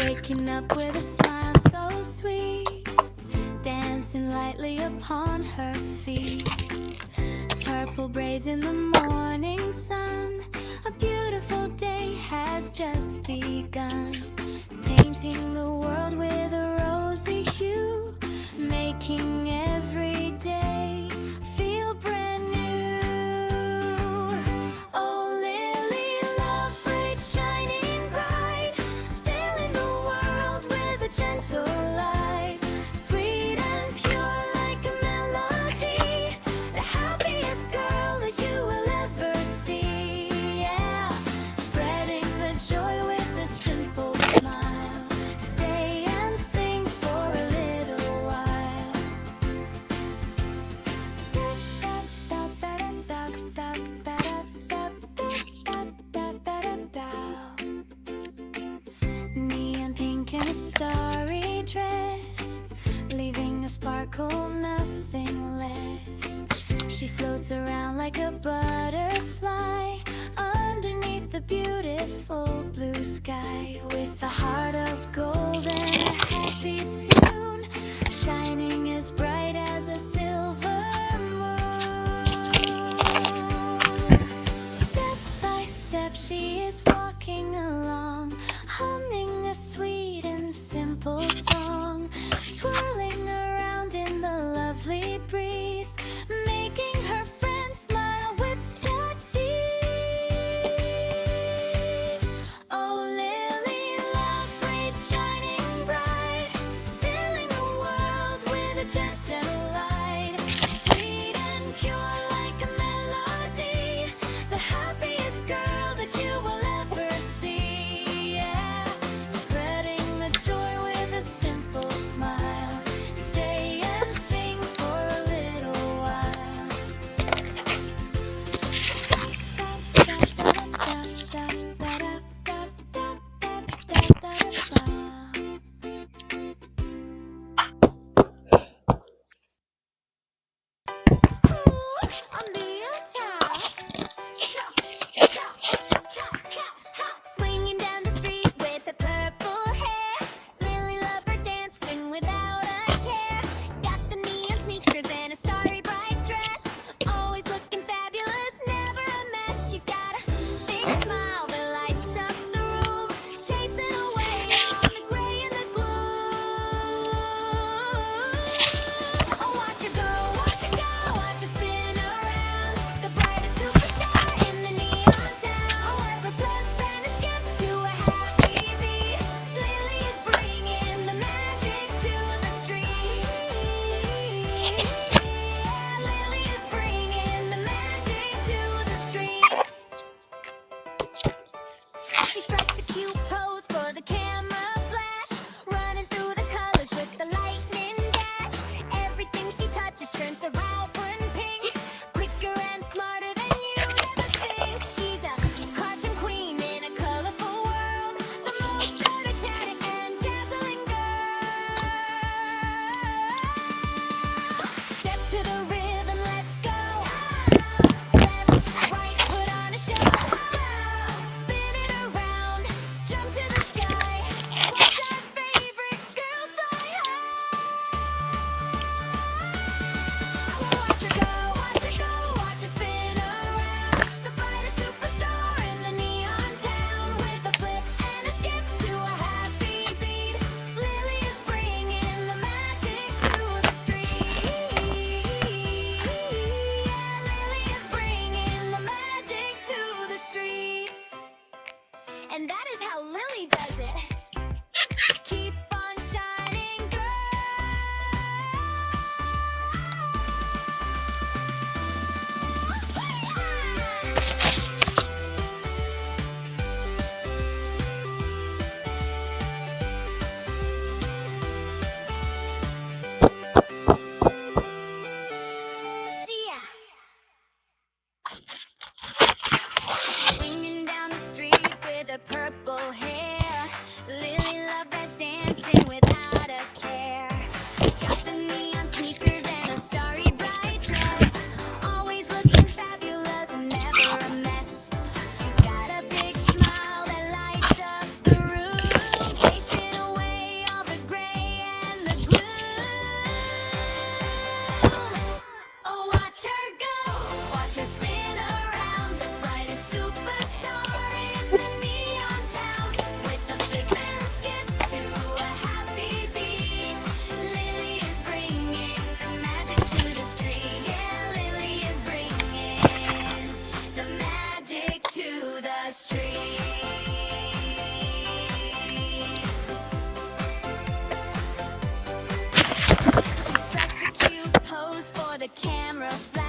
waking up with a smile so sweet, dancing lightly upon her feet. Purple braids in the morning sun, a beautiful day has just begun. Painting the world with a rosy hue, making every day feel brand new. Oh, Lily, love braid shining bright, filling the world with a gentle light. Sweet and pure like a melody, the happiest girl that you will ever see. Yeah, spreading the joy with a simple smile. Stay and sing for a little while. Neon pink in a starry dress, leaving a sparkle, nothing less. She floats around like a butterfly underneath the beautiful blue sky, with a heart of gold and a happy tune, shining as bright as a silver moon. Step by step she is walking along, humming a sweet and simple song, twirling around in the lovely breeze, making her friends smile with such ease. Oh, Lily, love braids shining bright, filling the world with a gentle light. the camera flash.